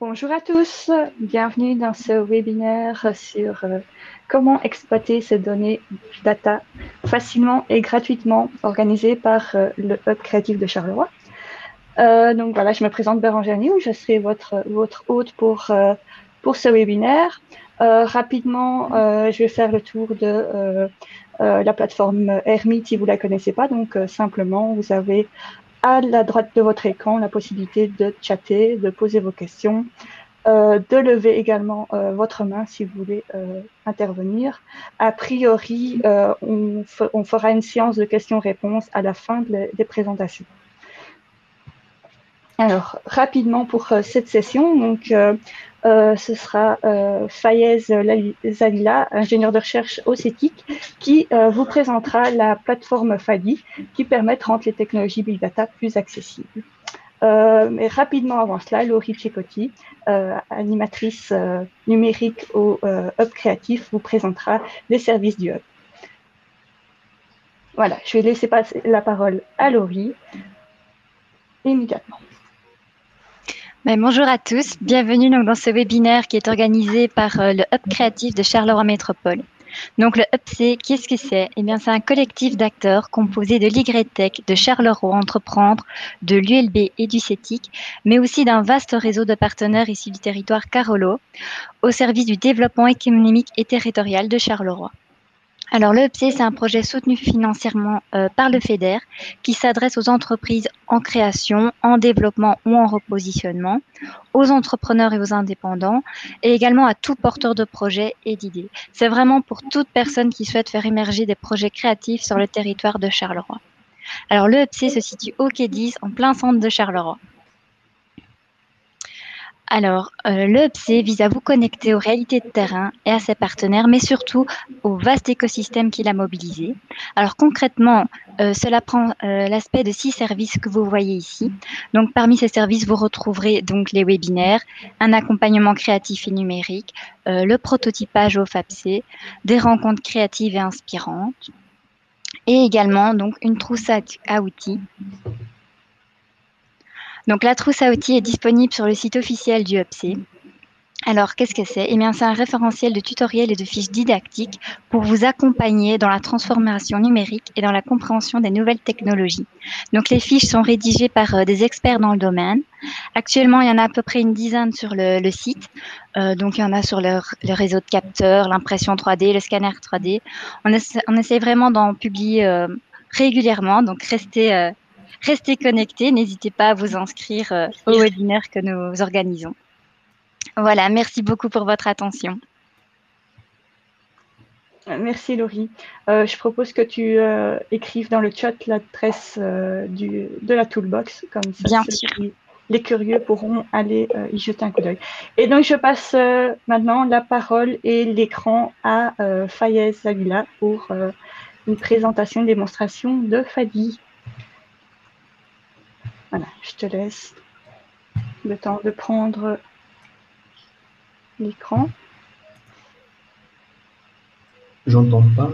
Bonjour à tous, bienvenue dans ce webinaire sur comment exploiter ces données data facilement et gratuitement organisées par le Hub créatif de Charleroi. Donc voilà, je me présente Bérangère Niou, je serai votre hôte pour ce webinaire. Rapidement, je vais faire le tour de la plateforme Hermite si vous ne la connaissez pas. Donc simplement, vous avez à la droite de votre écran la possibilité de chatter, de poser vos questions, de lever également votre main si vous voulez intervenir. A priori, on fera une séance de questions-réponses à la fin des présentations. Alors, rapidement pour cette session, donc, ce sera Fayez Zalila, ingénieur de recherche au CETIC, qui vous présentera la plateforme FADI qui permet de rendre les technologies Big Data plus accessibles. Mais rapidement avant cela, Laurie Ceccotti, animatrice numérique au Hub Créatif, vous présentera les services du Hub. Voilà, je vais laisser passer la parole à Laurie immédiatement. Bonjour à tous, bienvenue donc dans ce webinaire qui est organisé par le Hub Créatif de Charleroi Métropole. Donc le HubC, qu'est-ce que c'est? Eh bien, c'est un collectif d'acteurs composé de l'YTech, de Charleroi Entreprendre, de l'ULB et du CETIC, mais aussi d'un vaste réseau de partenaires issus du territoire Carolo, au service du développement économique et territorial de Charleroi. Alors, le HubC, c'est un projet soutenu financièrement par le FEDER qui s'adresse aux entreprises en création, en développement ou en repositionnement, aux entrepreneurs et aux indépendants, et également à tout porteur de projets et d'idées. C'est vraiment pour toute personne qui souhaite faire émerger des projets créatifs sur le territoire de Charleroi. Alors, le HubC se situe au Quai 10, en plein centre de Charleroi. Alors, le HubC vise à vous connecter aux réalités de terrain et à ses partenaires, mais surtout au vaste écosystème qu'il a mobilisé. Alors concrètement, cela prend l'aspect de 6 services que vous voyez ici. Donc parmi ces services, vous retrouverez donc les webinaires, un accompagnement créatif et numérique, le prototypage au FAPC, des rencontres créatives et inspirantes, et également donc une trousse à outils. Donc la trousse à outils est disponible sur le site officiel du HubC. Alors, qu'est-ce que c'est? Eh bien, c'est un référentiel de tutoriels et de fiches didactiques pour vous accompagner dans la transformation numérique et dans la compréhension des nouvelles technologies. Donc, les fiches sont rédigées par des experts dans le domaine. Actuellement, il y en a à peu près une dizaine sur le site. Donc, il y en a sur le réseau de capteurs, l'impression 3D, le scanner 3D. On essaie vraiment d'en publier régulièrement. Donc, restez connectés. N'hésitez pas à vous inscrire au webinaire que nous organisons. Voilà, merci beaucoup pour votre attention. Merci Laurie. Je propose que tu écrives dans le chat l'adresse de la toolbox, comme ça Bien sûr. les curieux pourront aller y jeter un coup d'œil. Et donc je passe maintenant la parole et l'écran à Fayez Zalila pour une présentation, une démonstration de FADI. Voilà, je te laisse le temps de prendre l'écran. J'entends pas.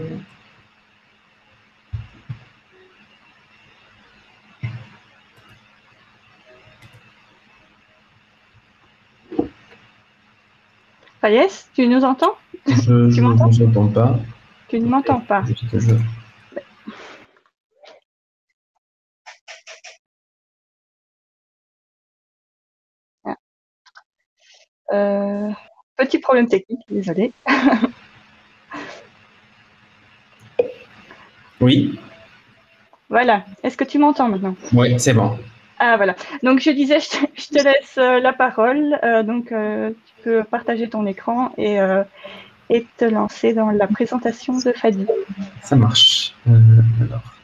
Fayez, tu nous entends? Je ne vous entends pas. Tu ne m'entends pas. Juste je... Petit problème technique, désolé. Oui. Voilà. Est-ce que tu m'entends maintenant? Oui, c'est bon. Ah voilà. Donc je disais, je te laisse la parole. Donc tu peux partager ton écran et te lancer dans la présentation de FADI. Ça marche. Alors.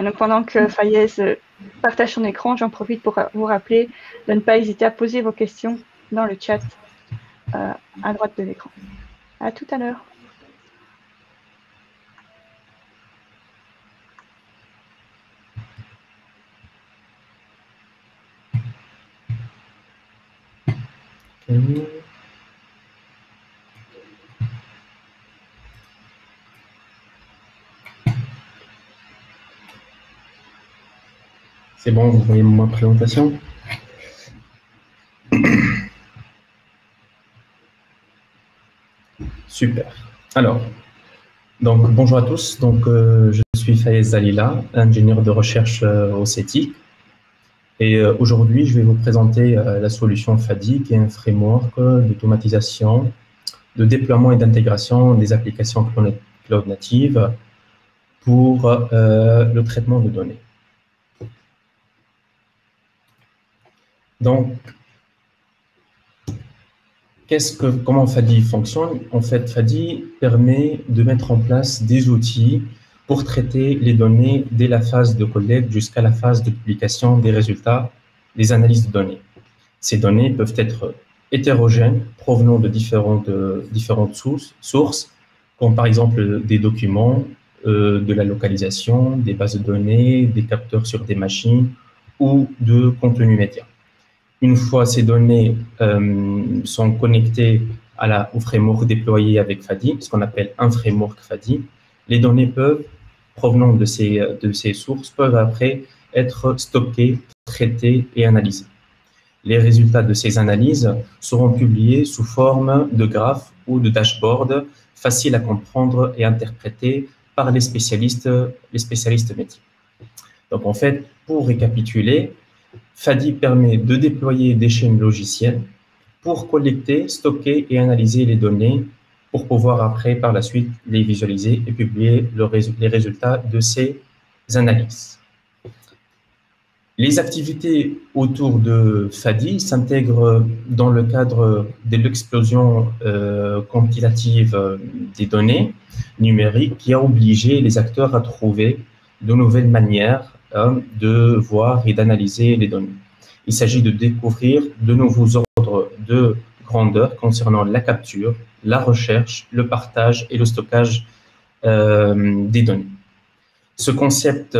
Donc pendant que Fayez partage son écran, j'en profite pour vous rappeler de ne pas hésiter à poser vos questions dans le chat à droite de l'écran. À tout à l'heure. C'est bon, vous voyez ma présentation? Super. Alors, donc bonjour à tous. Donc, je suis Fayez Zalila, ingénieur de recherche au CETIC. Et aujourd'hui, je vais vous présenter la solution FADI, qui est un framework d'automatisation, de déploiement et d'intégration des applications cloud natives pour le traitement de données. Donc, comment FADI fonctionne? En fait, FADI permet de mettre en place des outils pour traiter les données dès la phase de collecte jusqu'à la phase de publication des résultats des analyses de données. Ces données peuvent être hétérogènes, provenant de différentes sources, comme par exemple des documents, de la localisation, des bases de données, des capteurs sur des machines ou de contenu média. Une fois ces données sont connectées au framework déployé avec FADI, ce qu'on appelle un framework FADI, les données provenant de ces sources peuvent après être stockées, traitées et analysées. Les résultats de ces analyses seront publiés sous forme de graphes ou de dashboards faciles à comprendre et interpréter par les spécialistes métiers. Donc en fait, pour récapituler, FADI permet de déployer des chaînes logicielles pour collecter, stocker et analyser les données pour pouvoir après, par la suite, les visualiser et publier les résultats de ces analyses. Les activités autour de FADI s'intègrent dans le cadre de l'explosion quantitative des données numériques qui a obligé les acteurs à trouver de nouvelles manières de voir et d'analyser les données. Il s'agit de découvrir de nouveaux ordres de grandeur concernant la capture, la recherche, le partage et le stockage des données. Ce concept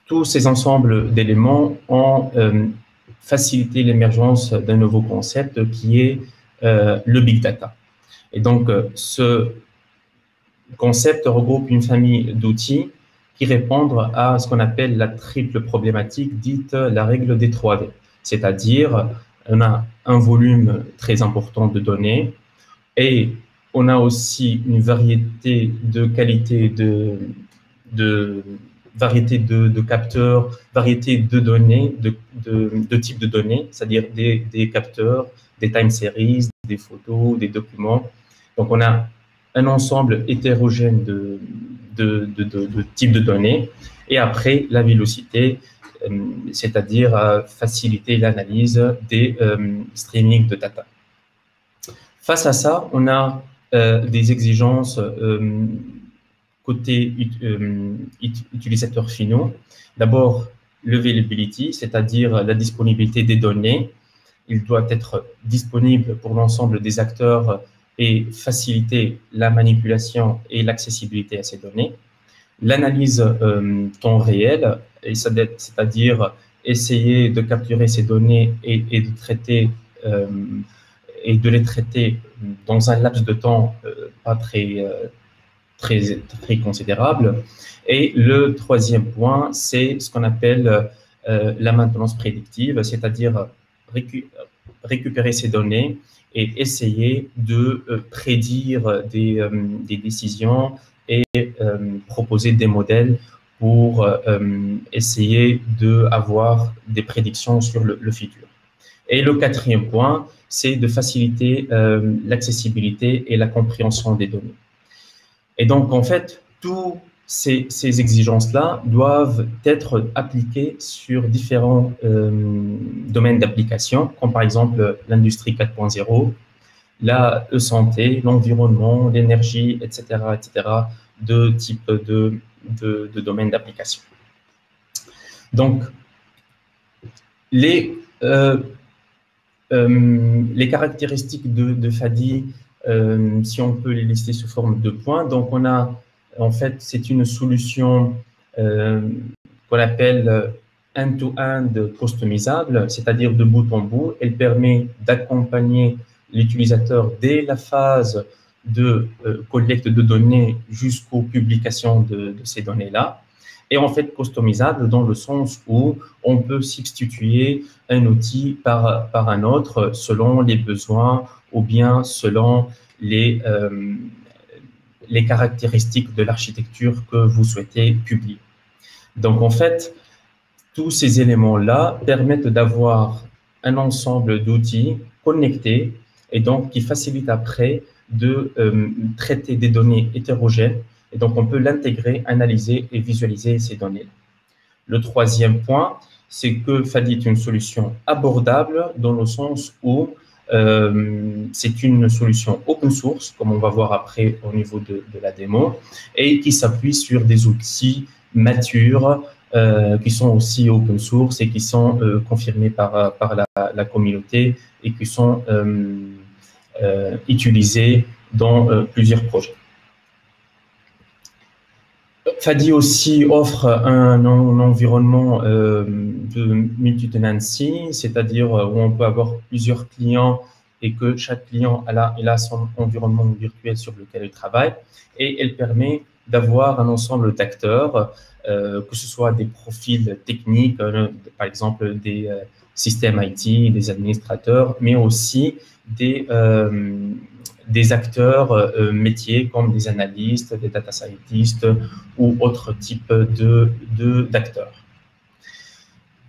tous ces ensembles d'éléments ont facilité l'émergence d'un nouveau concept qui est le big data. Et donc, ce concept regroupe une famille d'outils qui répondent à ce qu'on appelle la triple problématique dite la règle des 3V. C'est-à-dire, on a un volume très important de données et on a aussi une variété de qualités variété de capteurs, variété de données, de types de données, c'est-à-dire des capteurs, des time series, des photos, des documents. Donc, on a un ensemble hétérogène de types de données. Et après, la vélocité, c'est-à-dire faciliter l'analyse des streamings de data. Face à ça, on a des exigences côté utilisateurs finaux. D'abord, l'availability, c'est-à-dire la disponibilité des données. Il doit être disponible pour l'ensemble des acteurs et faciliter la manipulation et l'accessibilité à ces données. L'analyse temps réel, c'est-à-dire essayer de capturer ces données et de traiter et de les traiter dans un laps de temps pas très considérable. Et le troisième point, c'est ce qu'on appelle la maintenance prédictive, c'est-à-dire récupérer ces données et essayer de prédire des décisions et proposer des modèles pour essayer d'avoir des prédictions sur le futur. Et le quatrième point, c'est de faciliter l'accessibilité et la compréhension des données. Et donc, en fait, tous ces exigences-là doivent être appliquées sur différents domaines d'application, comme par exemple l'industrie 4.0, la e-santé, l'environnement, l'énergie, etc., de type de domaines d'application. Donc, les caractéristiques de FADI, si on peut les lister sous forme de points, donc on a, en fait, c'est une solution qu'on appelle end-to-end customisable, c'est-à-dire de bout en bout. Elle permet d'accompagner l'utilisateur dès la phase de collecte de données jusqu'aux publications de ces données-là. et en fait customisable dans le sens où on peut substituer un outil par un autre selon les besoins ou bien selon les caractéristiques de l'architecture que vous souhaitez publier. Donc, en fait, tous ces éléments-là permettent d'avoir un ensemble d'outils connectés et donc qui facilitent après de traiter des données hétérogènes. Et donc, on peut l'intégrer, analyser et visualiser ces données-là. Le troisième point, c'est que Fadi est une solution abordable dans le sens où c'est une solution open source, comme on va voir après au niveau de la démo, et qui s'appuie sur des outils matures qui sont aussi open source et qui sont confirmés par la communauté et qui sont utilisés dans plusieurs projets. Fadi aussi offre un environnement de multi-tenancy, c'est-à-dire où on peut avoir plusieurs clients et que chaque client il a son environnement virtuel sur lequel il travaille, et elle permet d'avoir un ensemble d'acteurs, que ce soit des profils techniques, par exemple des systèmes IT, des administrateurs, mais aussi des acteurs métiers comme des analystes, des data scientists ou autres types d'acteurs.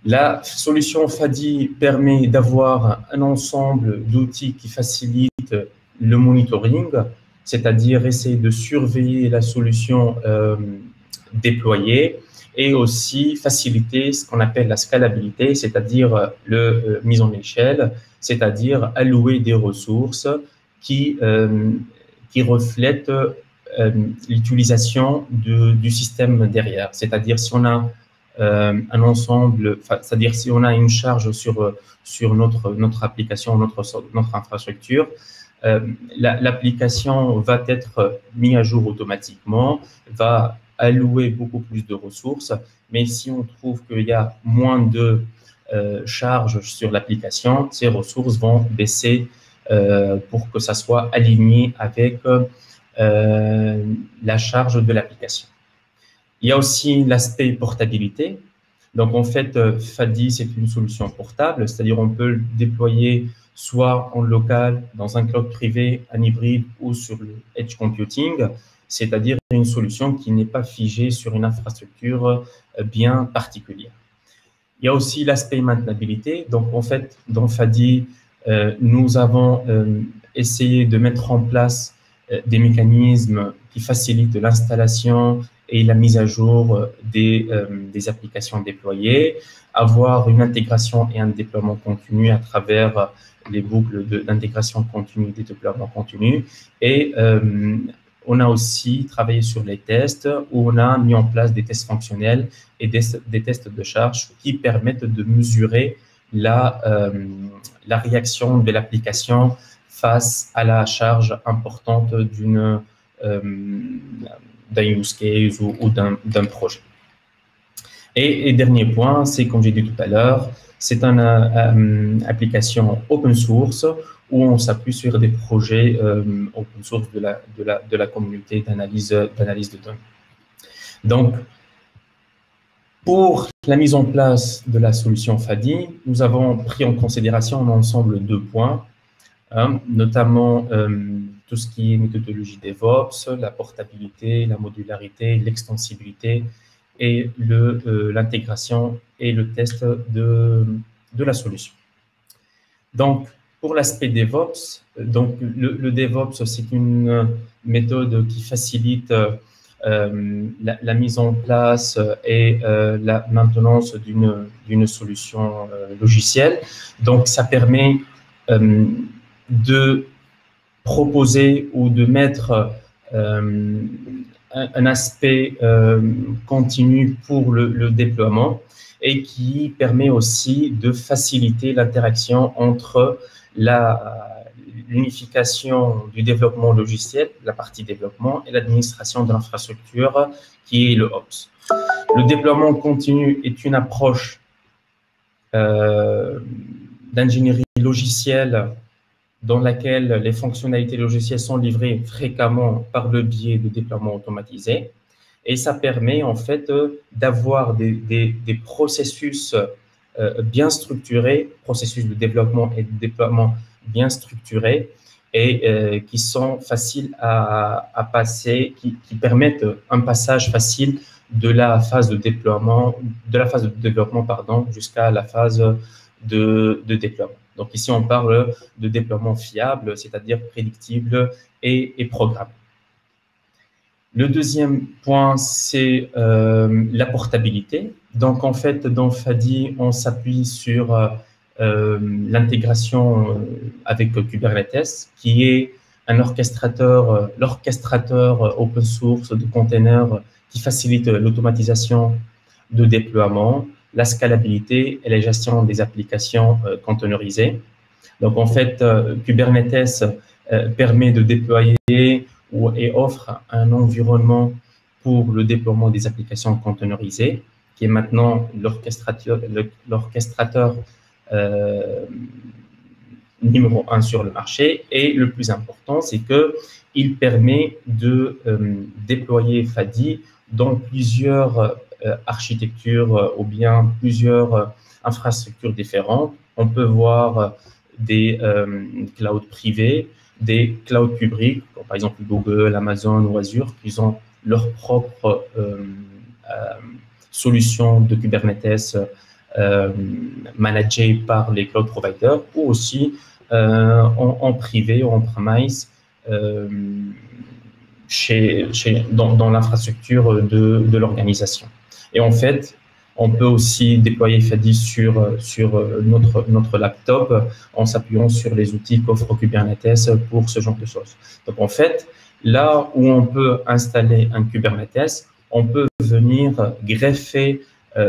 La solution Fadi permet d'avoir un ensemble d'outils qui facilitent le monitoring, c'est-à-dire essayer de surveiller la solution déployée et aussi faciliter ce qu'on appelle la scalabilité, c'est-à-dire la mise en échelle, c'est-à-dire allouer des ressources qui reflètent l'utilisation du système derrière. C'est-à-dire si on a un ensemble, c'est-à-dire si on a une charge sur notre application, notre infrastructure, l'application va être mise à jour automatiquement, va allouer beaucoup plus de ressources, mais si on trouve qu'il y a moins de charges sur l'application, ces ressources vont baisser pour que ça soit aligné avec la charge de l'application. Il y a aussi l'aspect portabilité. Donc, en fait, Fadi, c'est une solution portable, c'est-à-dire on peut le déployer soit en local, dans un cloud privé, en hybride ou sur le edge computing, c'est-à-dire une solution qui n'est pas figée sur une infrastructure bien particulière. Il y a aussi l'aspect maintenabilité. Donc, en fait, dans Fadi, nous avons essayé de mettre en place des mécanismes qui facilitent l'installation et la mise à jour des applications déployées, avoir une intégration et un déploiement continu à travers les boucles d'intégration continue et des déploiements continus. Et on a aussi travaillé sur les tests où on a mis en place des tests fonctionnels et des tests de charge qui permettent de mesurer la réaction de l'application face à la charge importante d'un use case ou d'un projet. Et dernier point, c'est comme j'ai dit tout à l'heure, c'est une application open source où on s'appuie sur des projets open source de la communauté d'analyse de données. Donc, pour la mise en place de la solution Fadi, nous avons pris en considération un ensemble de points, notamment tout ce qui est méthodologie DevOps, la portabilité, la modularité, l'extensibilité et l'intégration et le test de la solution. Donc, pour l'aspect DevOps, donc le DevOps, c'est une méthode qui facilite la mise en place et la maintenance d'une solution logicielle. Donc, ça permet de proposer ou de mettre un aspect continu pour le déploiement et qui permet aussi de faciliter l'interaction entre l'unification du développement logiciel, la partie développement, et l'administration de l'infrastructure qui est le Ops. Le déploiement continu est une approche d'ingénierie logicielle dans laquelle les fonctionnalités logicielles sont livrées fréquemment par le biais de déploiements automatisés. Et ça permet en fait d'avoir des processus bien structurés, processus de développement et de déploiement bien structurés et qui sont faciles à passer, qui permettent un passage facile de la phase de déploiement, pardon, jusqu'à la phase de déploiement. Donc ici, on parle de déploiement fiable, c'est-à-dire prédictible et programmable. Le deuxième point, c'est la portabilité. Donc, en fait, dans Fadi, on s'appuie sur l'intégration avec Kubernetes, qui est un orchestrateur, l'orchestrateur open source de containers qui facilite l'automatisation de déploiement, la scalabilité et la gestion des applications containerisées. Donc, en fait, Kubernetes permet de déployer et offre un environnement pour le déploiement des applications containerisées, qui est maintenant l'orchestrateur numéro 1 sur le marché. Et le plus important, c'est qu'il permet de déployer Fadi dans plusieurs architectures ou bien plusieurs infrastructures différentes. On peut voir des clouds privés, des clouds publics, comme par exemple Google, Amazon ou Azure, qui ont leur propre solution de Kubernetes managée par les cloud providers, ou aussi en privé ou en premise dans l'infrastructure de l'organisation. Et en fait, on peut aussi déployer Fadi sur notre laptop en s'appuyant sur les outils qu'offre Kubernetes pour ce genre de choses. Donc, en fait, là où on peut installer un Kubernetes, on peut venir greffer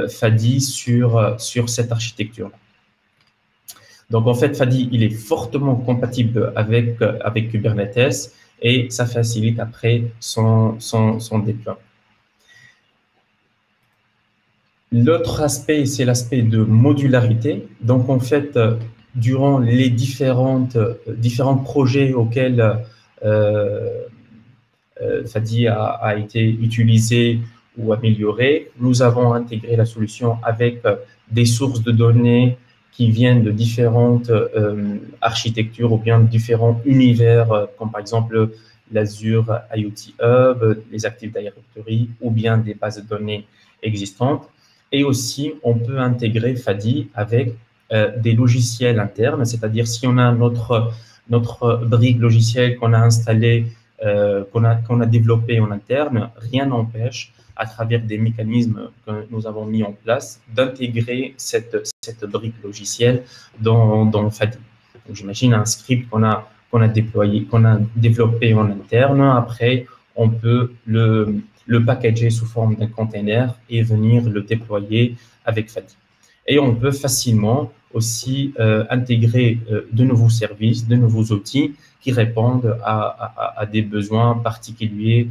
Fadi sur cette architecture-là. Donc, en fait, Fadi, il est fortement compatible avec Kubernetes et ça facilite après son déploiement. L'autre aspect, c'est l'aspect de modularité. Donc, en fait, durant les différents projets auxquels Fadi a été utilisé ou amélioré, nous avons intégré la solution avec des sources de données qui viennent de différentes architectures ou bien de différents univers, comme par exemple l'Azure IoT Hub, les Active Directory ou bien des bases de données existantes. Et aussi, on peut intégrer Fadi avec des logiciels internes, c'est-à-dire si on a notre brique logicielle qu'on a installée, qu'on a développé en interne, rien n'empêche, à travers des mécanismes que nous avons mis en place, d'intégrer cette brique logicielle dans Fadi. J'imagine un script qu'on a développé en interne. Après, on peut le packager sous forme d'un container et venir le déployer avec Fadi. Et on peut facilement aussi intégrer de nouveaux services, de nouveaux outils qui répondent à des besoins particuliers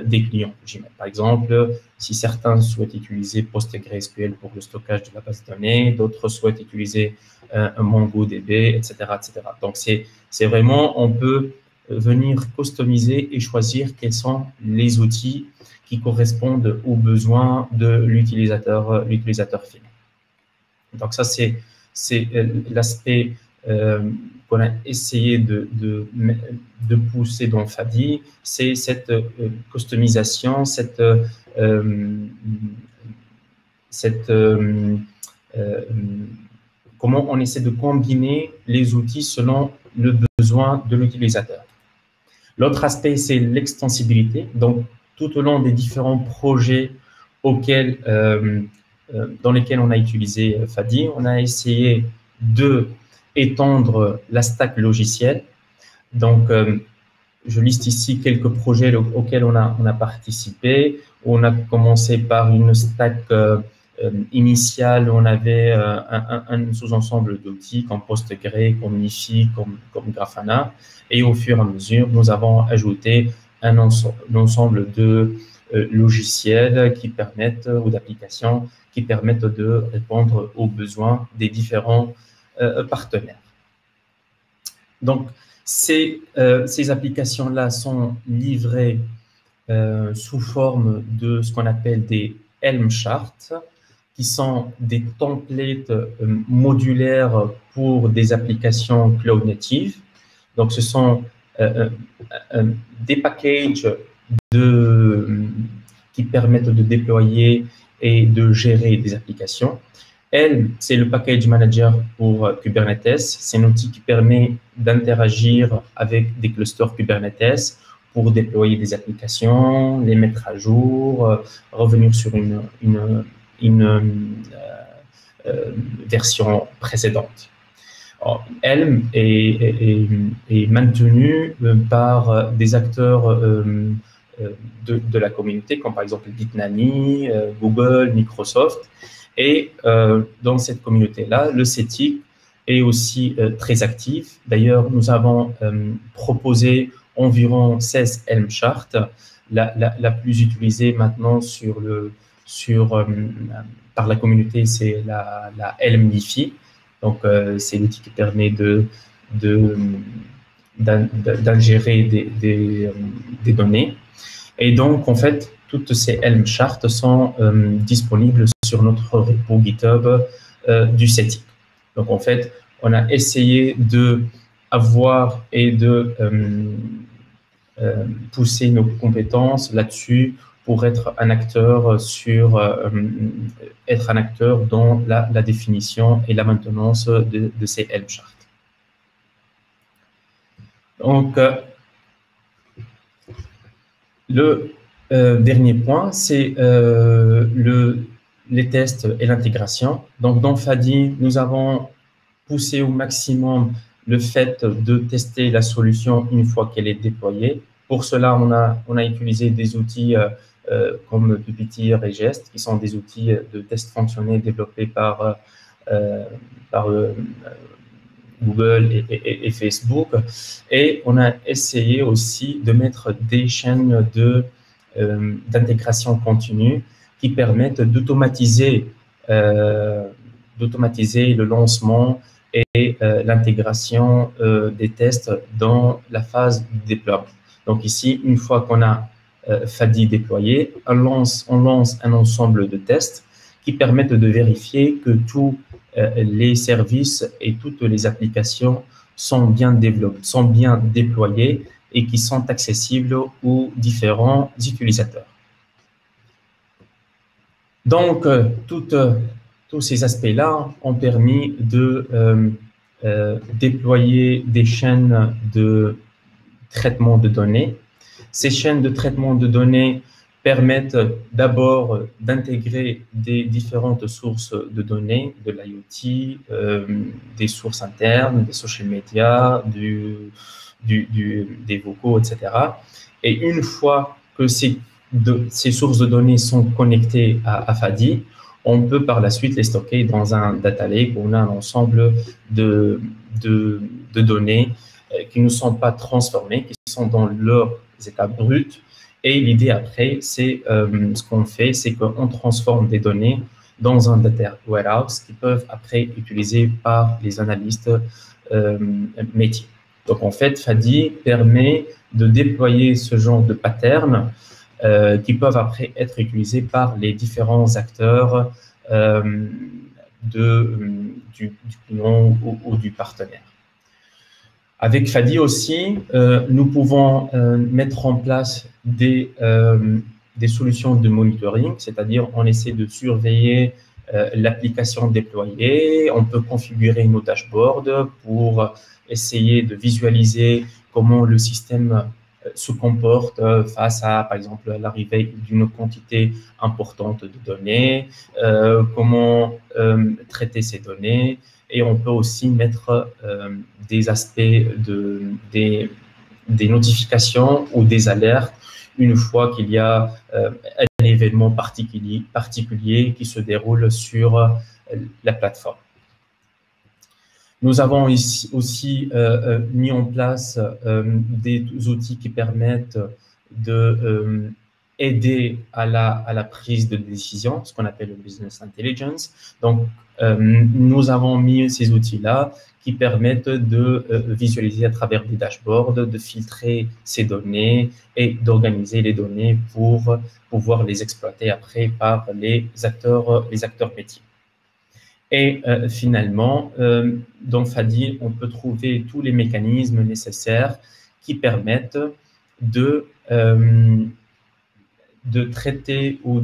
des clients. Par exemple, si certains souhaitent utiliser PostgreSQL pour le stockage de la base de données, d'autres souhaitent utiliser un MongoDB, etc., etc. Donc, c'est vraiment, on peut venir customiser et choisir quels sont les outils qui correspondent aux besoins de l'utilisateur final. Donc, ça, c'est l'aspect qu'on a essayé de pousser dans Fadi, c'est cette customisation, comment on essaie de combiner les outils selon le besoin de l'utilisateur. L'autre aspect, c'est l'extensibilité. Donc, tout au long des différents projets dans lesquels on a utilisé Fadi, on a essayé d'étendre la stack logicielle. Donc, je liste ici quelques projets auxquels on a participé. On a commencé par une stack initiale, on avait un sous-ensemble d'outils comme Postgre, comme Nifi, comme Grafana. Et au fur et à mesure, nous avons ajouté un ensemble de logiciels qui permettent, ou d'applications qui permettent de répondre aux besoins des différents partenaires. Donc, ces applications-là sont livrées sous forme de ce qu'on appelle des Helm charts, qui sont des templates modulaires pour des applications cloud native. Donc, ce sont des packages qui permettent de déployer et de gérer des applications. Helm, c'est le package manager pour Kubernetes. C'est un outil qui permet d'interagir avec des clusters Kubernetes pour déployer des applications, les mettre à jour, revenir sur une version précédente. Alors, Helm est maintenu par des acteurs de la communauté, comme par exemple Bitnami, Google, Microsoft. Et dans cette communauté-là, le CETIC est aussi très actif. D'ailleurs, nous avons proposé environ 16 Helm charts. La plus utilisée maintenant par la communauté, c'est la Helm Diffie. Donc, c'est l'outil qui permet d'ingérer des données. Et donc, en fait, toutes ces Helm charts sont disponibles sur notre repo GitHub du CETIC. Donc, en fait, on a essayé d'avoir et de pousser nos compétences là-dessus pour être un acteur dans la définition et la maintenance de ces Helm charts. Donc, le dernier point, c'est les tests et l'intégration. Donc, dans Fadi, nous avons poussé au maximum le fait de tester la solution une fois qu'elle est déployée. Pour cela, on a utilisé des outils comme Puppeteer et Jest, qui sont des outils de tests fonctionnels développés par Google et Facebook. Et on a essayé aussi de mettre des chaînes d'intégration continue qui permettent d'automatiser le lancement et l'intégration des tests dans la phase de déploiement. Donc ici, une fois qu'on a Fadi déployé, on lance un ensemble de tests qui permettent de vérifier que tous les services et toutes les applications sont bien développés, sont bien déployés et qui sont accessibles aux différents utilisateurs. Donc, tous ces aspects-là ont permis de déployer des chaînes de traitement de données. Ces chaînes de traitement de données permettent d'abord d'intégrer des différentes sources de données, de l'IoT, des sources internes, des social media, des vocaux, etc. Et une fois que ces sources de données sont connectées à Fadi, on peut par la suite les stocker dans un data lake où on a un ensemble de données qui ne sont pas transformées, qui sont dans leurs états bruts. Et l'idée après, c'est ce qu'on fait, c'est qu'on transforme des données dans un data warehouse qui peuvent après être utilisés par les analystes métiers. Donc en fait, Fadi permet de déployer ce genre de patterns qui peuvent après être utilisés par les différents acteurs du client ou du partenaire. Avec Fadi aussi, nous pouvons mettre en place des solutions de monitoring, c'est-à-dire on essaie de surveiller l'application déployée, on peut configurer nos dashboards pour essayer de visualiser comment le système se comporte face à, par exemple, l'arrivée d'une quantité importante de données, comment traiter ces données. Et on peut aussi mettre des aspects des notifications ou des alertes une fois qu'il y a un événement particulier qui se déroule sur la plateforme. Nous avons aussi mis en place des outils qui permettent de aider à la prise de décision, ce qu'on appelle le business intelligence. Donc, nous avons mis ces outils-là qui permettent de visualiser à travers des dashboards, de filtrer ces données et d'organiser les données pour pouvoir les exploiter après par les acteurs métiers. Et finalement, dans Fadi, on peut trouver tous les mécanismes nécessaires qui permettent de traiter ou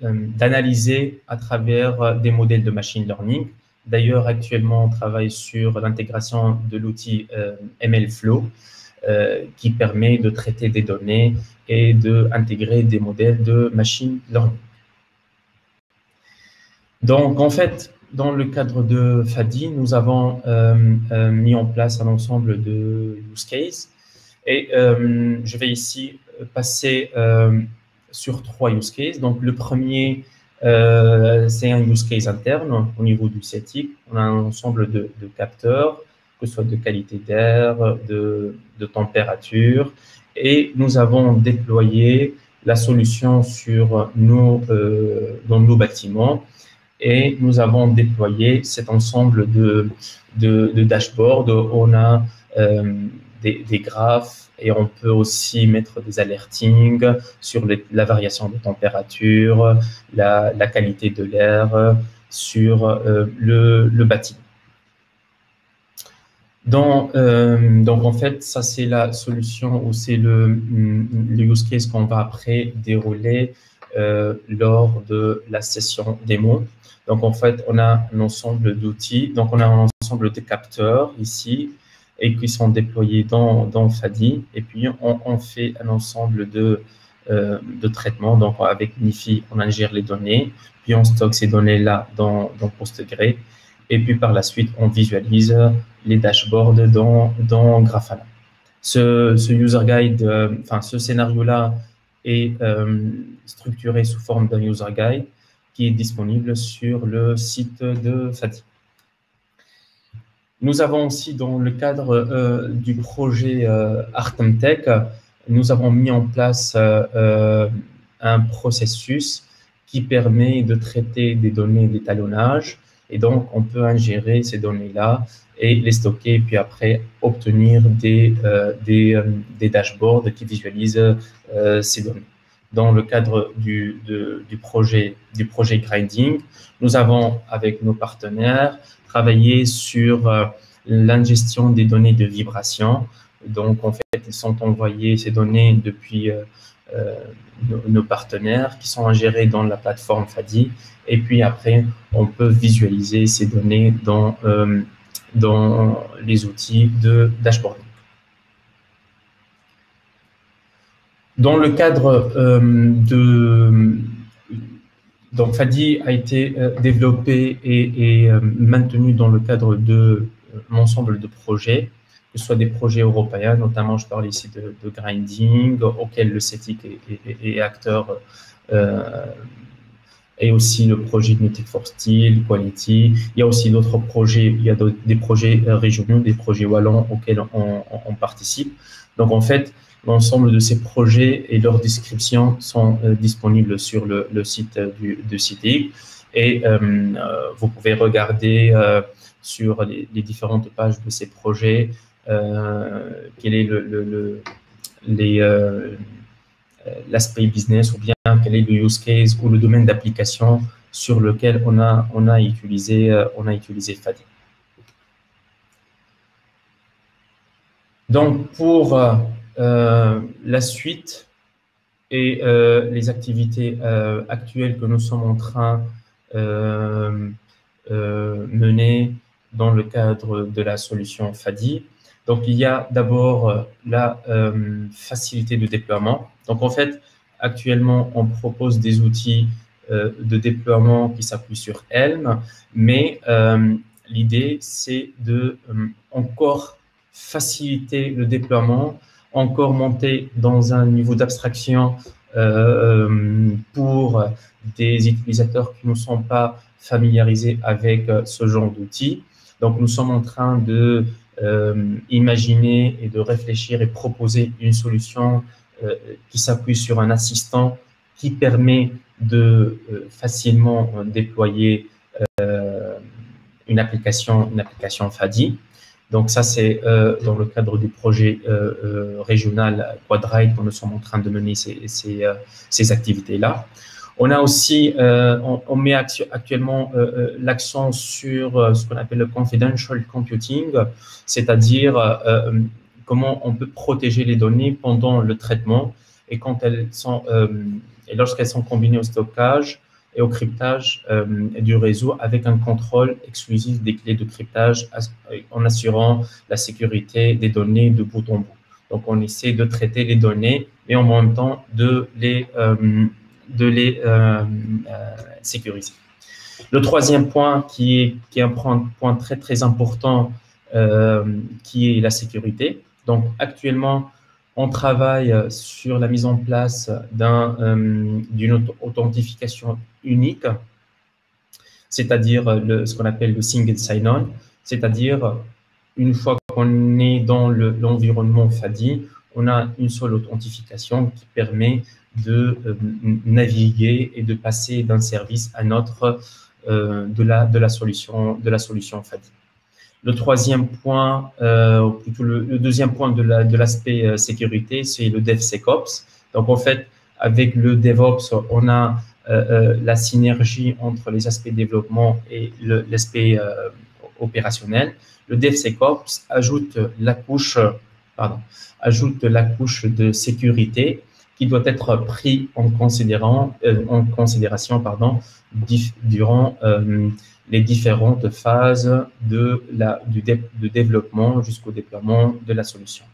d'analyser à travers des modèles de machine learning. D'ailleurs, actuellement, on travaille sur l'intégration de l'outil MLflow qui permet de traiter des données et d'intégrer des modèles de machine learning. Donc, en fait, dans le cadre de Fadi, nous avons mis en place un ensemble de use cases. Et je vais ici passer sur 3 use cases. Donc, le premier, c'est un use case interne au niveau du CETIC. On a un ensemble de capteurs, que ce soit de qualité d'air, de température. Et nous avons déployé la solution dans nos bâtiments. Et nous avons déployé cet ensemble de dashboards. On a des graphes et on peut aussi mettre des alertings sur la variation de température, la qualité de l'air sur le bâtiment. Donc, en fait, ça, c'est la solution ou c'est le use case qu'on va après dérouler lors de la session démo. Donc, en fait, on a un ensemble d'outils. Donc, on a un ensemble de capteurs ici et qui sont déployés dans Fadi. Et puis, on fait un ensemble de traitements. Donc, avec Nifi, on ingère les données. Puis, on stocke ces données-là dans Postgre. Et puis, par la suite, on visualise les dashboards dans Grafana. Ce user guide, ce scénario-là est structuré sous forme d'un user guide qui est disponible sur le site de Fadi. Nous avons aussi, dans le cadre du projet Artemtech, nous avons mis en place un processus qui permet de traiter des données d'étalonnage. Et donc, on peut ingérer ces données-là et les stocker, puis après obtenir des dashboards qui visualisent ces données. Dans le cadre du projet Grinding, nous avons, avec nos partenaires, travaillé sur l'ingestion des données de vibration. Donc, en fait, ils sont envoyés ces données depuis nos partenaires qui sont ingérés dans la plateforme Fadi. Et puis après, on peut visualiser ces données dans les outils de dashboarding. Dans le cadre donc Fadi a été développé et maintenu dans le cadre de l'ensemble de projets, que ce soit des projets européens, notamment je parle ici de Grinding, auquel le CETIC est acteur, et aussi le projet United for Steel, Quality. Il y a aussi d'autres projets, il y a des projets régionaux, des projets wallons auxquels on participe. Donc en fait, l'ensemble de ces projets et leurs descriptions sont disponibles sur le site du CETIC. Et vous pouvez regarder sur les différentes pages de ces projets quel est l'aspect business ou bien quel est le use case ou le domaine d'application sur lequel on a utilisé Fadi. Donc, pour la suite et les activités actuelles que nous sommes en train de mener dans le cadre de la solution Fadi. Donc, il y a d'abord la facilité de déploiement. Donc, en fait, actuellement, on propose des outils de déploiement qui s'appuient sur Helm, mais l'idée, c'est de encore faciliter le déploiement, encore monter dans un niveau d'abstraction pour des utilisateurs qui ne sont pas familiarisés avec ce genre d'outils. Donc, nous sommes en train de imaginer et de réfléchir et proposer une solution qui s'appuie sur un assistant qui permet de facilement déployer une application Fadi. Donc ça, c'est dans le cadre du projet régional Quadrate que nous sommes en train de mener ces activités-là. On a aussi, on met actuellement l'accent sur ce qu'on appelle le confidential computing, c'est-à-dire comment on peut protéger les données pendant le traitement et quand elles sont, et lorsqu'elles sont combinées au stockage et au cryptage du réseau avec un contrôle exclusif des clés de cryptage en assurant la sécurité des données de bout en bout. Donc, on essaie de traiter les données, mais en même temps de les sécuriser. Le troisième point qui est un point très, très important, qui est la sécurité. Donc, actuellement, on travaille sur la mise en place d'une authentification unique, c'est-à-dire ce qu'on appelle le single sign-on, c'est-à-dire une fois qu'on est dans l'environnement Fadi, on a une seule authentification qui permet de naviguer et de passer d'un service à un autre de la solution Fadi. Le troisième point, ou plutôt le deuxième point de l'aspect sécurité, c'est le DevSecOps. Donc, en fait, avec le DevOps, on a la synergie entre les aspects développement et l'aspect opérationnel. Le DevSecOps ajoute la couche de sécurité qui doit être pris en considération durant les différentes phases de développement jusqu'au déploiement de la solution.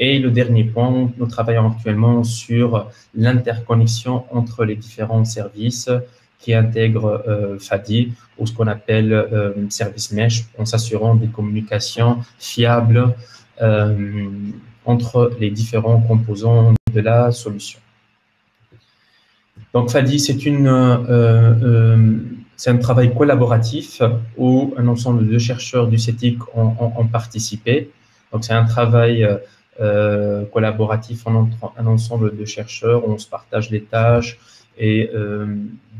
Et le dernier point, nous travaillons actuellement sur l'interconnexion entre les différents services qui intègrent Fadi, ou ce qu'on appelle service mesh, en s'assurant des communications fiables entre les différents composants de la solution. Donc, Fadi, c'est un travail collaboratif où un ensemble de chercheurs du CETIC ont participé. Donc, c'est un travail collaboratif entre un ensemble de chercheurs où on se partage les tâches et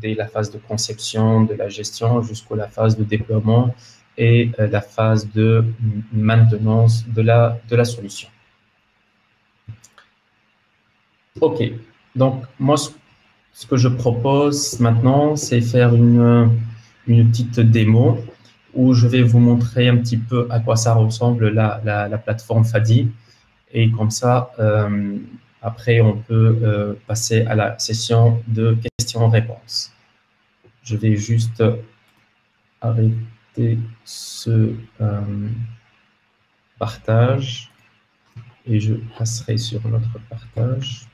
dès la phase de conception, de la gestion jusqu'à la phase de déploiement et la phase de maintenance de la solution. OK. Donc, moi, ce que je propose maintenant, c'est faire une petite démo où je vais vous montrer un petit peu à quoi ça ressemble la plateforme Fadi. Et comme ça, après, on peut passer à la session de questions-réponses. Je vais juste arrêter ce partage et je passerai sur notre partage.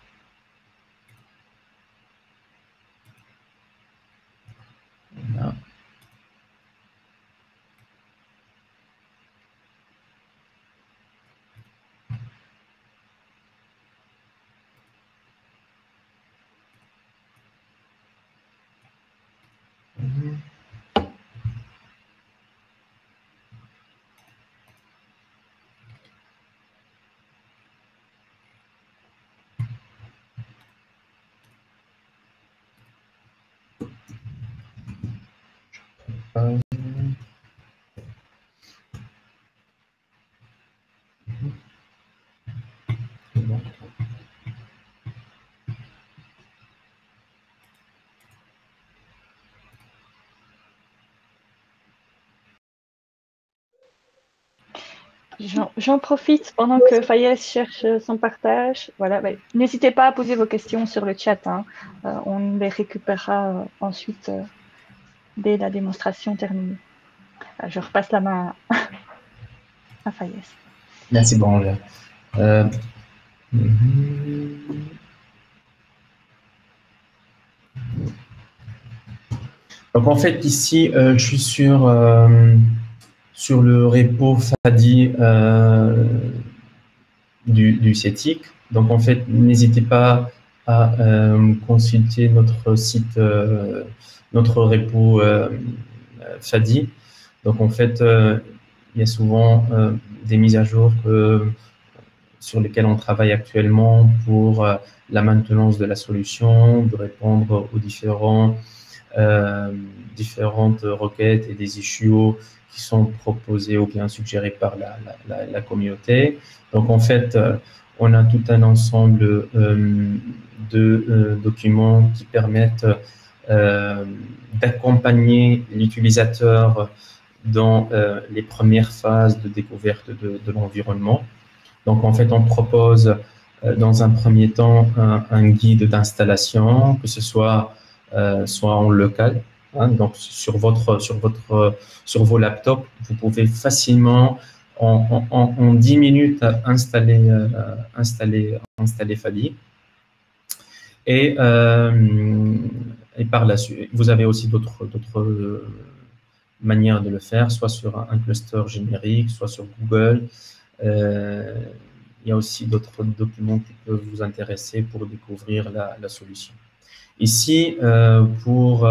Voilà. J'en profite pendant que Fayez cherche son partage. Voilà, n'hésitez pas à poser vos questions sur le chat. Hein. On les récupérera ensuite dès la démonstration terminée. Je repasse la main à Fayez. Merci, Bérangère. Donc, en fait, ici, je suis sur le repo Fadi du CETIC. Donc, en fait, n'hésitez pas à consulter notre site, notre repo Fadi. Donc, en fait, il y a souvent des mises à jour sur lesquels on travaille actuellement pour la maintenance de la solution, de répondre aux différentes requêtes et des issues qui sont proposés ou bien suggérés par la communauté. Donc, en fait, on a tout un ensemble de documents qui permettent d'accompagner l'utilisateur dans les premières phases de découverte de l'environnement. Donc, en fait, on propose dans un premier temps un guide d'installation, que ce soit en local. Hein, donc, sur vos laptops, vous pouvez facilement, en 10 minutes, installer Fadi. Et par la suite, vous avez aussi d'autres manières de le faire, soit sur un cluster générique, soit sur Google. Il y a aussi d'autres documents qui peuvent vous intéresser pour découvrir la solution. Ici, pour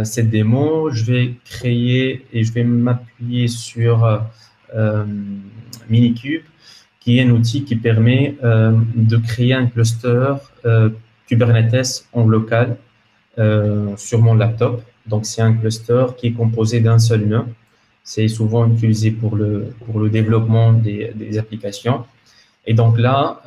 cette démo, je vais créer et je vais m'appuyer sur Minikube, qui est un outil qui permet de créer un cluster Kubernetes en local sur mon laptop. Donc, c'est un cluster qui est composé d'un seul nœud. C'est souvent utilisé pour le développement des applications. Et donc là,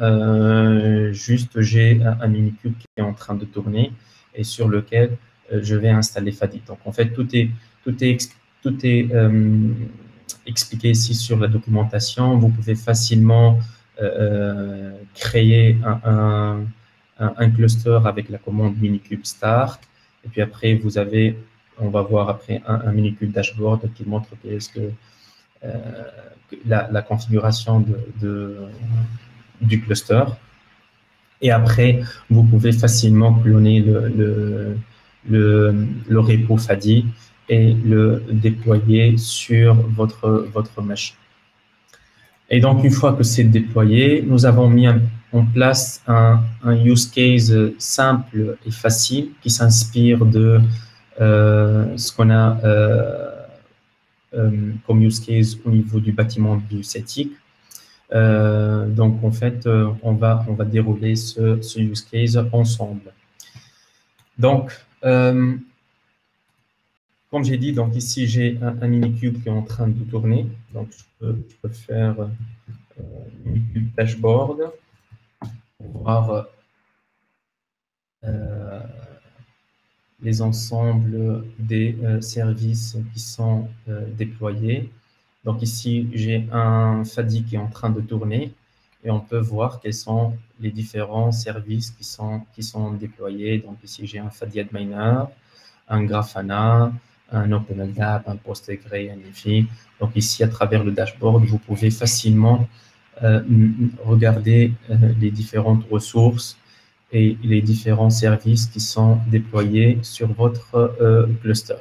juste, j'ai un Minikube qui est en train de tourner et sur lequel je vais installer Fadi. Donc, en fait, tout est expliqué ici sur la documentation. Vous pouvez facilement créer un cluster avec la commande Minikube Start. Et puis après, vous avez, on va voir après, un Minikube Dashboard qui montre la configuration du cluster. Et après, vous pouvez facilement cloner le repo Fadi et le déployer sur votre machine. Et donc, une fois que c'est déployé, nous avons mis en place un use case simple et facile qui s'inspire de ce qu'on a comme use case au niveau du bâtiment biostatique. Donc, en fait, on va dérouler ce use case ensemble. Donc, comme j'ai dit, donc ici, j'ai un Minikube qui est en train de tourner. Donc, je peux faire Minikube Dashboard pour voir les ensembles des services qui sont déployés. Donc ici, j'ai un Fadi qui est en train de tourner et on peut voir quels sont les différents services qui sont déployés. Donc ici, j'ai un Fadi Adminer, un Grafana, un OpenLDAP, un PostgreSQL, un Nifi. Donc ici, à travers le dashboard, vous pouvez facilement regarder les différentes ressources et les différents services qui sont déployés sur votre cluster.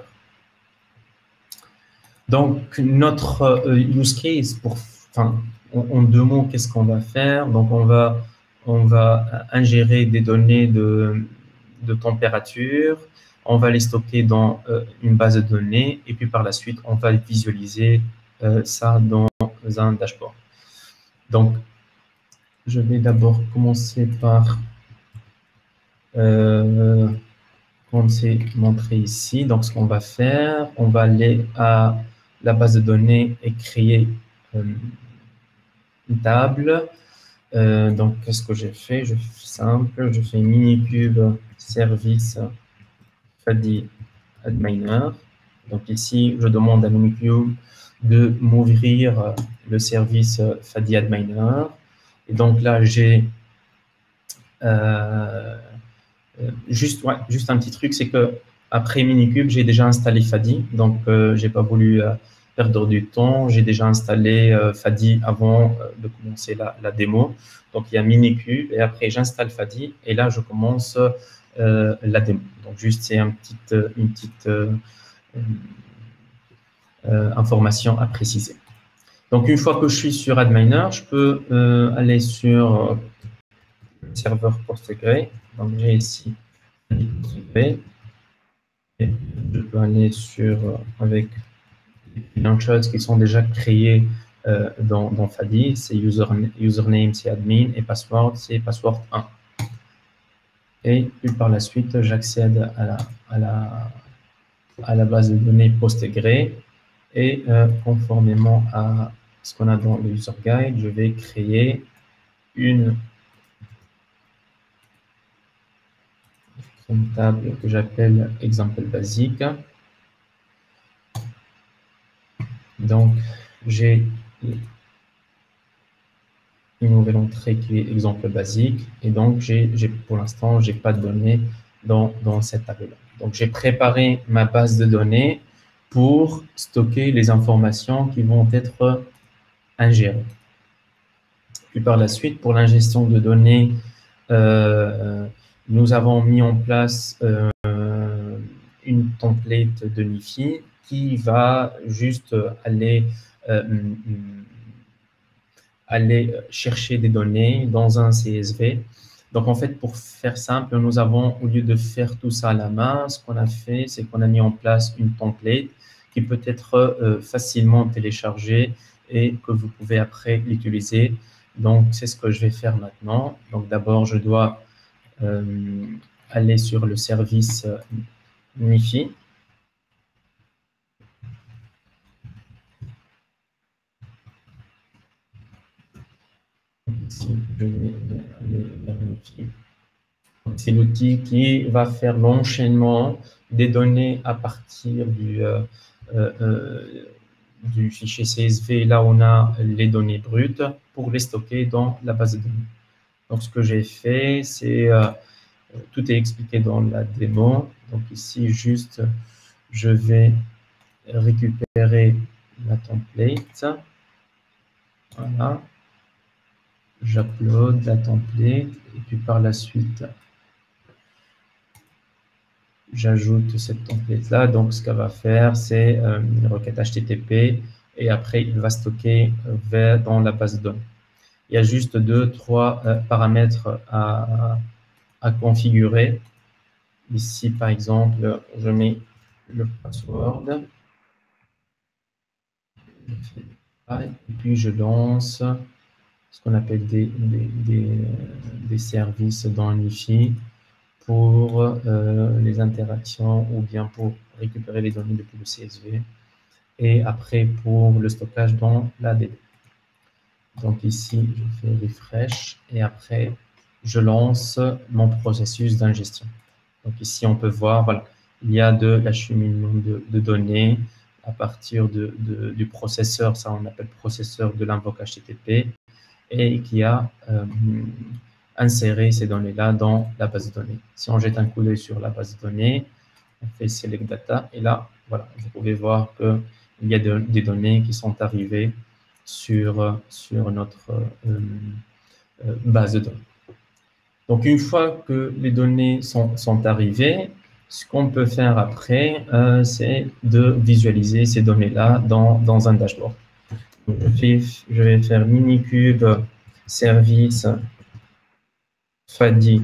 Donc, notre use case, en 2 mots, qu'est-ce qu'on va faire? Donc, on va ingérer des données de température, on va les stocker dans une base de données et puis par la suite, on va visualiser ça dans un dashboard. Donc, je vais d'abord commencer par comme c'est montré ici. Donc, ce qu'on va faire, on va aller à la base de données et créer une table. Donc, qu'est-ce que j'ai fait? Je fais simple, je fais Minikube service Fadi Adminer. Donc, ici, je demande à Minikube de m'ouvrir le service Fadi Adminer. Et donc là, j'ai juste un petit truc, c'est que après Minikube, j'ai déjà installé Fadi, donc j'ai pas voulu perdre du temps. J'ai déjà installé Fadi avant de commencer la démo. Donc il y a Minikube et après j'installe Fadi et là je commence la démo. Donc juste c'est une petite information à préciser. Donc une fois que je suis sur Adminer, je peux aller sur le serveur PostgreSQL. Donc j'ai ici et je peux aller avec différentes choses qui sont déjà créées dans Fadi, c'est username, c'est admin, et password, c'est password 1. Et puis par la suite, j'accède à la base de données Postgre, et conformément à ce qu'on a dans le user guide, je vais créer une table que j'appelle exemple basique. Donc, j'ai une nouvelle entrée qui est exemple basique, et donc pour l'instant, j'ai pas de données dans cette table-là. Donc, j'ai préparé ma base de données pour stocker les informations qui vont être ingérées. Puis par la suite, pour l'ingestion de données, nous avons mis en place une template de Nifi qui va juste aller chercher des données dans un CSV. Donc, en fait, pour faire simple, nous avons, au lieu de faire tout ça à la main, ce qu'on a fait, c'est qu'on a mis en place une template qui peut être facilement téléchargée et que vous pouvez après l'utiliser. Donc, c'est ce que je vais faire maintenant. Donc, d'abord, je dois aller sur le service Nifi. Ici, je vais aller vers Nifi. C'est l'outil qui va faire l'enchaînement des données à partir du fichier CSV. Là, on a les données brutes pour les stocker dans la base de données. Donc, ce que j'ai fait, c'est tout est expliqué dans la démo. Donc, ici, juste, je vais récupérer la template. Voilà. J'upload la template et puis par la suite, j'ajoute cette template-là. Donc, ce qu'elle va faire, c'est une requête HTTP et après, il va stocker dans la base de données. Il y a juste 2-3 paramètres à configurer. Ici, par exemple, je mets le password. Et puis, je lance ce qu'on appelle des services dans Nifi pour les interactions ou bien pour récupérer les données depuis le CSV et après pour le stockage dans la DB. Donc ici, je fais refresh et après, je lance mon processus d'ingestion. Donc ici, on peut voir, voilà, il y a de l'acheminement de données à partir du processeur, ça on appelle processeur de l'invoque HTTP, et qui a inséré ces données-là dans la base de données. Si on jette un coup d'œil sur la base de données, on fait Select Data, et là, voilà, vous pouvez voir qu'il y a des données qui sont arrivées sur notre base de données. Donc, une fois que les données sont arrivées, ce qu'on peut faire après, c'est de visualiser ces données-là dans un dashboard. Donc, je vais faire Minikube service Fadi.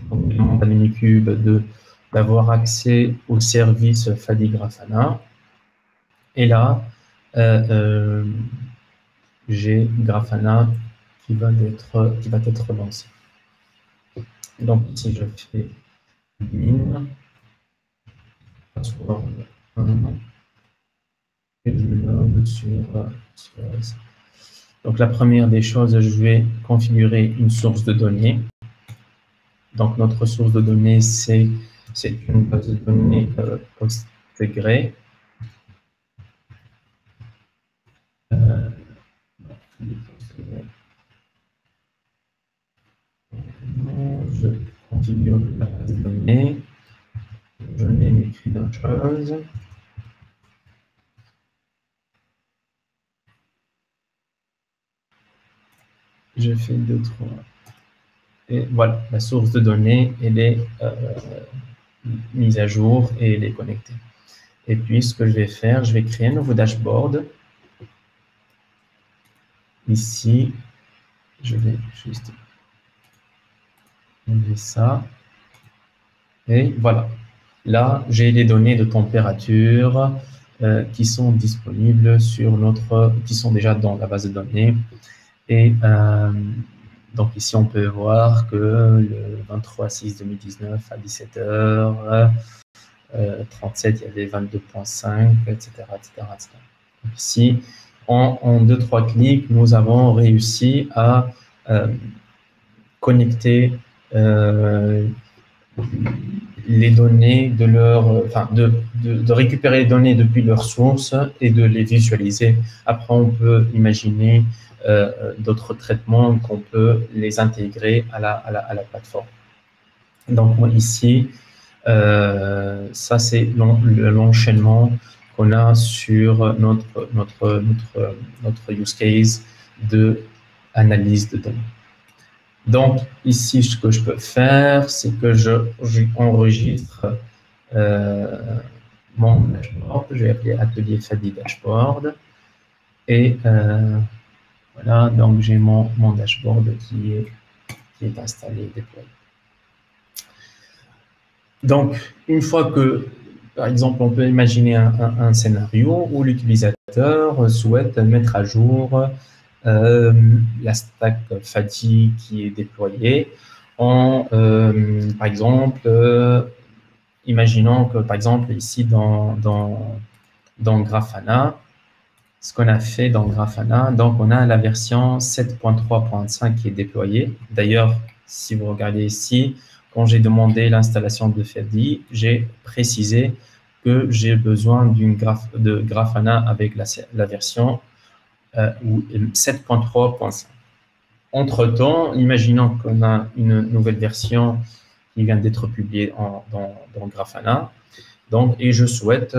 On demande à Minikube d'avoir accès au service Fadi Grafana. Et là, j'ai Grafana qui va être lancé. Donc ici, je fais admin, password 1, et je log sur ça. Donc la première des choses, je vais configurer une source de données. Donc notre source de données, c'est une base de données Postgre. Je configure la base de données. Je mets écrit d'autres choses. Je fais 2, 3. Et voilà, la source de données, elle est mise à jour et elle est connectée. Et puis, ce que je vais faire, je vais créer un nouveau dashboard. Ici, je vais juste enlever ça. Et voilà. Là, j'ai les données de température, qui sont disponibles sur qui sont déjà dans la base de données. Et donc ici, on peut voir que le 23/6/2019 à 17h37, il y avait 22.5, etc., etc., etc. Donc ici, en 2-3 clics, nous avons réussi à connecter les données de de récupérer les données depuis leur source et de les visualiser. Après, on peut imaginer d'autres traitements qu'on peut les intégrer à la plateforme. Donc, ici, ça, c'est l'enchaînement qu'on a sur notre use case de analyse de données. Donc, ici, ce que je peux faire, c'est que j'enregistre mon dashboard. Je vais appeler atelier Fadi Dashboard. Et voilà, donc j'ai mon dashboard qui est installé et déployé. Donc, une fois que, par exemple, on peut imaginer un scénario où l'utilisateur souhaite mettre à jour la stack Fadi qui est déployée par exemple, imaginons que, par exemple, ici dans Grafana, ce qu'on a fait dans Grafana, donc on a la version 7.3.5 qui est déployée. D'ailleurs, si vous regardez ici, quand j'ai demandé l'installation de Fadi, j'ai précisé que j'ai besoin de Grafana avec la version 7.3.5. Entre-temps, imaginons qu'on a une nouvelle version qui vient d'être publiée dans Grafana, donc, et je souhaite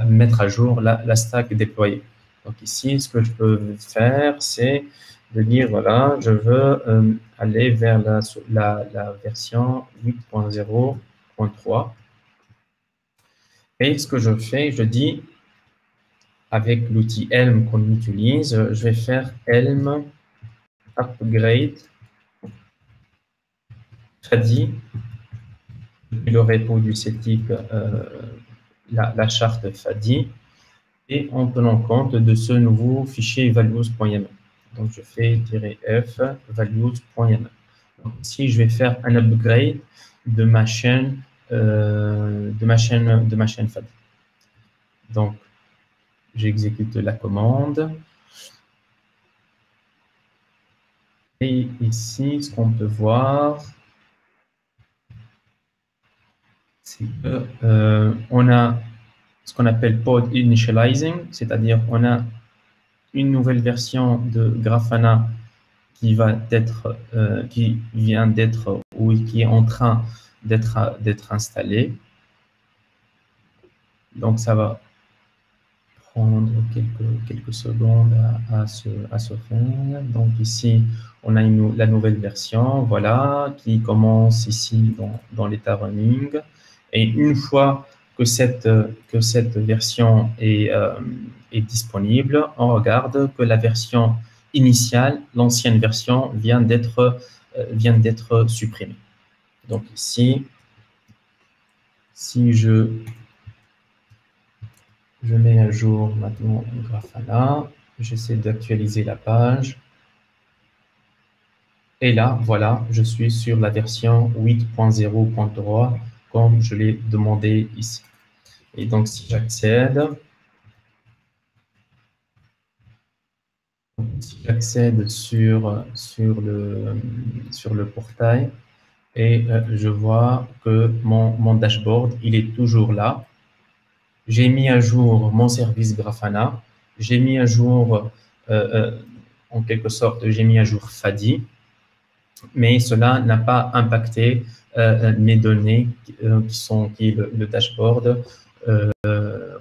mettre à jour la stack déployée. Donc ici, ce que je peux faire, c'est de dire, voilà, je veux aller vers la version 8.0.3. Et ce que je fais, je dis, avec l'outil Helm qu'on utilise, je vais faire Helm upgrade Fadi depuis le repo du CETIP, la charte Fadi, et en tenant compte de ce nouveau fichier values.yml. Donc, je fais -f values.yml. Ici, je vais faire un upgrade de ma chaîne Fadi. Donc, j'exécute la commande. Et ici, ce qu'on peut voir, c'est qu'on a ce qu'on appelle pod initializing, c'est-à-dire on a une nouvelle version de Grafana qui vient d'être ou qui est en train d'être installée. Donc, ça va prendre quelques secondes à se faire. Donc, ici, on a la nouvelle version, voilà, qui commence ici dans l'état running. Et une fois que cette version est disponible, on regarde que la version initiale, l'ancienne version, vient d'être supprimée. Donc ici, si je mets à jour maintenant Grafana, j'essaie d'actualiser la page. Et là, voilà, je suis sur la version 8.0.3 comme je l'ai demandé ici. Et donc, si j'accède, sur le portail, et je vois que mon dashboard, il est toujours là. J'ai mis à jour mon service Grafana, j'ai mis à jour, en quelque sorte, j'ai mis à jour Fadi, mais cela n'a pas impacté mes données qui est le dashboard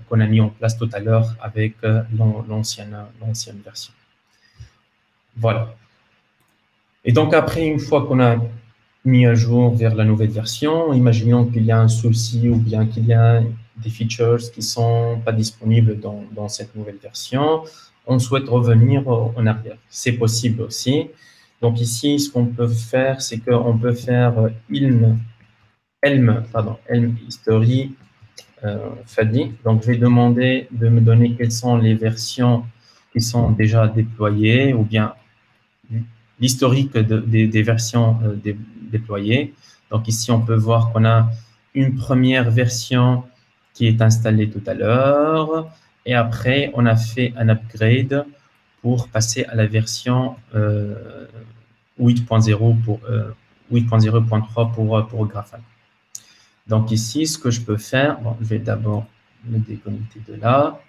qu'on a mis en place tout à l'heure avec l'ancienne version. Voilà. Et donc, après, une fois qu'on a mis à jour vers la nouvelle version, imaginons qu'il y a un souci ou bien qu'il y a des features qui ne sont pas disponibles dans cette nouvelle version, on souhaite revenir en arrière. C'est possible aussi. Donc ici, ce qu'on peut faire, c'est qu'on peut faire Helm History Fadi. Donc, je vais demander de me donner quelles sont les versions qui sont déjà déployées ou bien l'historique des versions déployées. Donc, ici, on peut voir qu'on a une première version qui est installée tout à l'heure. Et après, on a fait un upgrade pour passer à la version 8.0 pour 8.0.3 pour Grafana. Donc ici, ce que je peux faire, bon, je vais d'abord me déconnecter de là.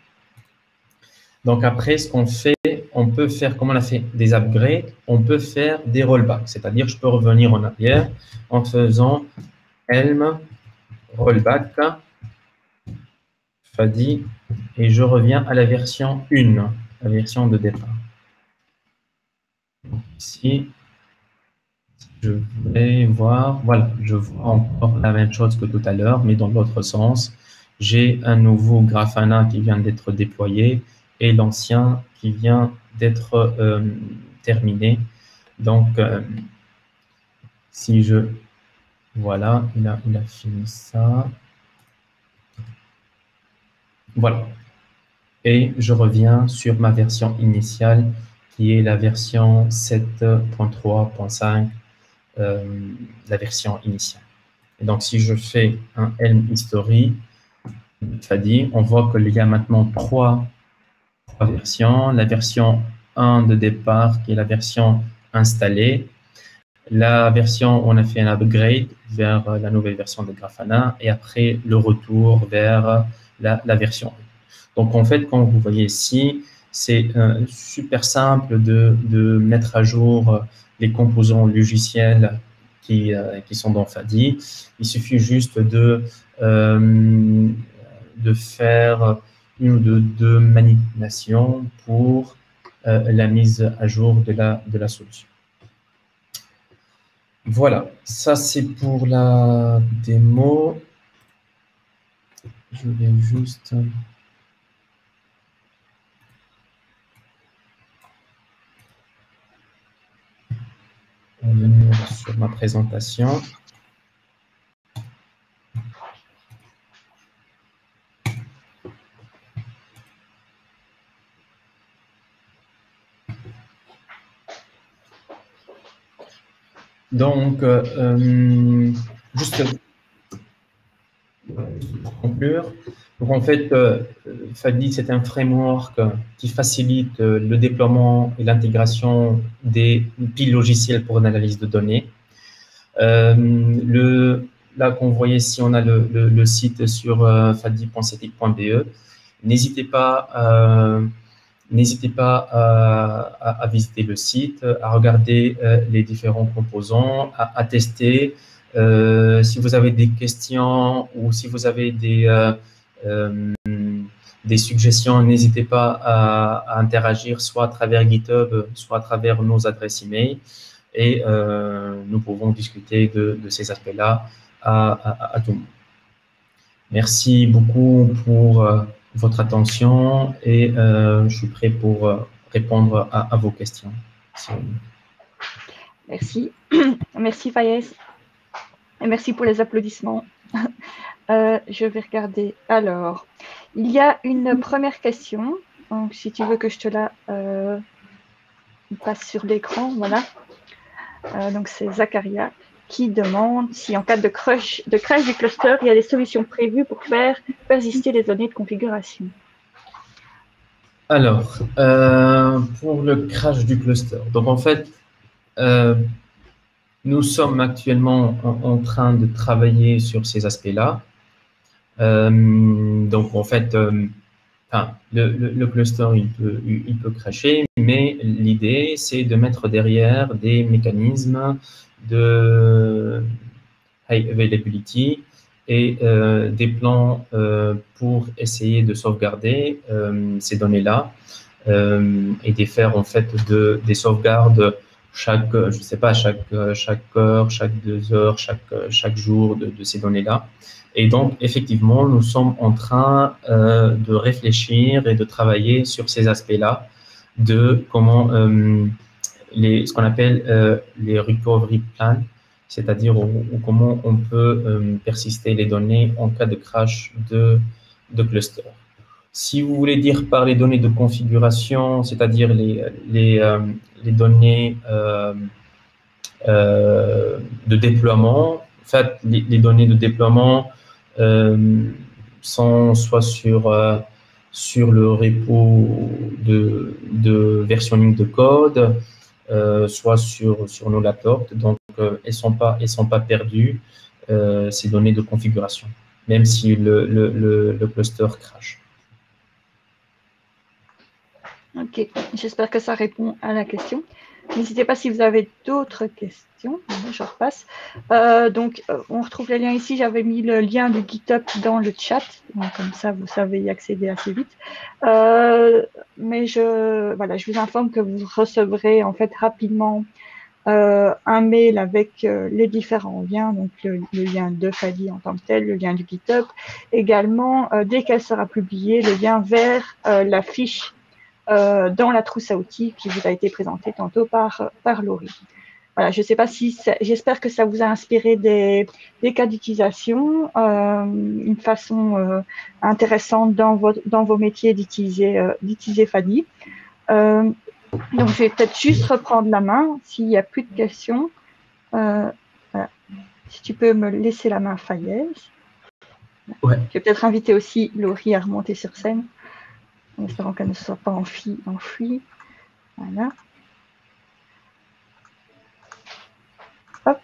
Donc après, ce qu'on fait, on peut faire, comme on a fait des upgrades, on peut faire des rollbacks. C'est-à-dire, je peux revenir en arrière en faisant Helm rollback Fadi et je reviens à la version 1, la version de départ. Ici, je vais voir, voilà, je vois encore la même chose que tout à l'heure, mais dans l'autre sens. J'ai un nouveau Grafana qui vient d'être déployé et l'ancien qui vient d'être terminé. Donc, si je... Voilà, il a fini ça. Voilà. Et je reviens sur ma version initiale qui est la version 7.3.5. La version initiale. Et donc, si je fais un Helm History, Fadi, on voit qu'il y a maintenant trois versions. La version 1 de départ, qui est la version installée. La version où on a fait un upgrade vers la nouvelle version de Grafana. Et après, le retour vers la version 1. Donc, en fait, comme vous voyez ici, c'est super simple de mettre à jour les composants logiciels qui sont dans Fadi. Il suffit juste de faire une ou deux manipulations pour la mise à jour de la solution. Voilà, ça c'est pour la démo. Je vais juste... revenir sur ma présentation. Donc, juste pour conclure, donc en fait, Fadi, c'est un framework qui facilite le déploiement et l'intégration des piles logicielles pour l'analyse de données. Là, qu'on voit ici, on a le site sur fadi.cetic.be. N'hésitez pas à visiter le site, à regarder les différents composants, à tester. Si vous avez des questions ou si vous avez des suggestions, n'hésitez pas à interagir soit à travers GitHub, soit à travers nos adresses email. Et nous pouvons discuter de ces aspects-là à tout le monde. Merci beaucoup pour votre attention et je suis prêt pour répondre à vos questions. Merci. Merci Fayez. Et merci pour les applaudissements. Je vais regarder. Alors, il y a une première question. Donc, si tu veux que je te la passe sur l'écran, voilà. Donc, c'est Zacharia qui demande si en cas de crash du cluster, il y a des solutions prévues pour faire persister les données de configuration. Alors, pour le crash du cluster, donc en fait, nous sommes actuellement en train de travailler sur ces aspects-là. Donc, en fait, le cluster, il peut crasher, mais l'idée, c'est de mettre derrière des mécanismes de high availability et des plans pour essayer de sauvegarder ces données-là et de faire en fait des sauvegardes chaque, je sais pas, chaque heure, chaque 2 heures, chaque jour de ces données-là. Et donc, effectivement, nous sommes en train de réfléchir et de travailler sur ces aspects-là, de comment ce qu'on appelle les recovery plans, c'est-à-dire comment on peut persister les données en cas de crash de cluster. Si vous voulez dire par les données de configuration, c'est-à-dire les données de déploiement, en fait, les données de déploiement sont soit sur le repo de versionning de code, soit sur nos laptops. Donc, elles sont pas perdues, ces données de configuration, même si le cluster crash. Ok, j'espère que ça répond à la question. N'hésitez pas si vous avez d'autres questions. Je repasse. On retrouve les liens ici. J'avais mis le lien du GitHub dans le chat. Donc, comme ça, vous savez y accéder assez vite. Mais je vous informe que vous recevrez en fait rapidement un mail avec les différents liens, donc le lien de Fadi en tant que tel, le lien du GitHub. Également, dès qu'elle sera publiée, le lien vers la fiche dans la trousse à outils qui vous a été présentée tantôt par Laurie. Voilà, je ne sais pas si j'espère que ça vous a inspiré des cas d'utilisation, une façon intéressante dans vos métiers d'utiliser Fadi. Donc, je vais peut-être juste reprendre la main s'il n'y a plus de questions. Voilà. Si tu peux me laisser la main, Fayez. Ouais. Je vais peut-être inviter aussi Laurie à remonter sur scène, en espérant qu'elle ne soit pas enfuie. Voilà. Hop.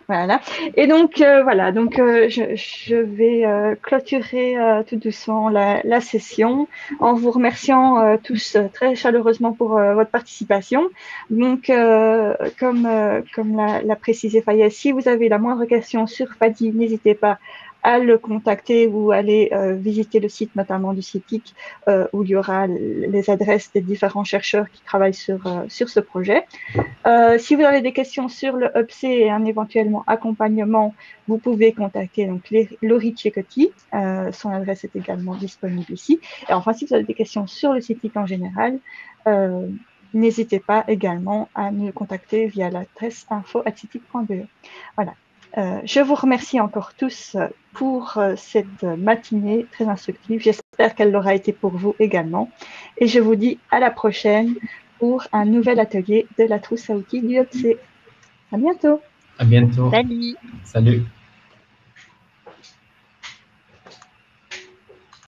Voilà. Et donc, je vais clôturer tout doucement la session en vous remerciant tous très chaleureusement pour votre participation. Donc, comme l'a précisé Fayez, si vous avez la moindre question sur Fadi, n'hésitez pas à le contacter ou aller visiter le site notamment du CITIC où il y aura les adresses des différents chercheurs qui travaillent sur ce projet. Si vous avez des questions sur le UpC et un éventuellement accompagnement, vous pouvez contacter donc Laurie Ceccotti. Son adresse est également disponible ici. Et enfin, si vous avez des questions sur le CITIC en général, n'hésitez pas également à nous contacter via l'adresse info@citic.be. Voilà. Je vous remercie encore tous pour cette matinée très instructive. J'espère qu'elle l'aura été pour vous également. Et je vous dis à la prochaine pour un nouvel atelier de la trousse à outils du UpC. À bientôt. À bientôt. Salut. Salut.